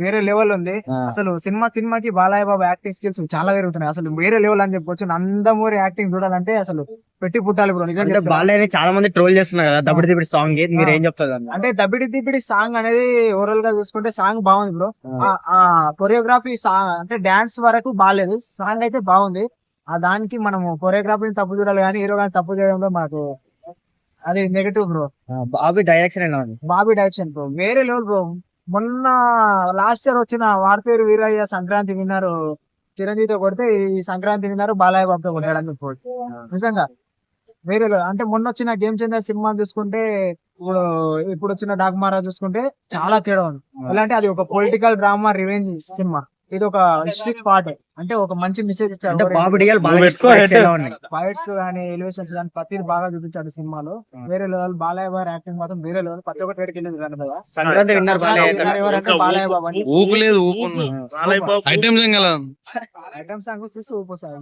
వేరే లెవెల్ ఉంది. అసలు సినిమాకి బాలయ్య బాబు యాక్టింగ్ స్కిల్స్ చాలా పెరుగుతున్నాయి. అసలు వేరే లెవెల్ అని చెప్పొచ్చు. నందమూరి యాక్టింగ్ చూడాలంటే అసలు పెట్టి పుట్టాలి బ్రో. నిజంగా బాలయ్య చాలా మంది ట్రోల్ చేస్తున్నారు కదా దబిడి దిబిడి సాంగ్, మీరు ఏం చెప్తారు? అంటే దబిడి దిబిడి సాంగ్ అనేది ఓవరాల్ గా చూసుకుంటే సాంగ్ బాగుంది బ్రో. ఆ కొరియోగ్రఫీ సాంగ్ అంటే డాన్స్ వరకు బాగాలేదు, సాంగ్ అయితే బాగుంది. ఆ దానికి మనము కొరియోగ్రఫీని తప్పు చూడాలి కానీ హీరో గాని తప్పు చేయడంలో మాకు అది నెగటివ్ బ్రో. బాబీ డైరెక్షన్ ఎలా ఉంది? బాబీ డైరెక్షన్ బ్రో వేరే లెవెల్ బ్రో. మొన్న లాస్ట్ ఇయర్ వచ్చిన వార్తేరు వీరయ్య సంక్రాంతి విన్నారు చిరంజీవితో కొడితే, ఈ సంక్రాంతి విన్నారు బాలయ్య బాబుతో కొట్టాడని చెప్పవచ్చు. నిజంగా వేరే level. అంటే మొన్న వచ్చిన గేమ్ చేంజర్ సినిమా చూసుకుంటే ఇప్పుడు వచ్చిన డాగ్మారా చూసుకుంటే చాలా తేడా ఉంది. ఎలా అంటే అది ఒక పొలిటికల్ డ్రామా రివెంజ్ సినిమా, ఇది ఒక హిస్టరీ పార్ట్. అంటే ఒక మంచి మెసేజ్ ఇచ్చాడు. ఫైట్స్ కానీ ఎలివేషన్స్ కానీ ప్రతిది బాగా చూపించాడు సినిమాలో. వేరే లెవెల్. బాలయ్య బాబు యాక్టింగ్ మాత్రం వేరే లెవెల్. ప్రతి ఒక్కటి వేడికి వెళ్ళింది కానీ సంక్రాంతి విన్నర్ బాలయ్య బాబు అని ఊపులేదు ఊపు ఐటమ్స్ ఐటమ్ సాంగ్ చూసి ఊపోసాయి.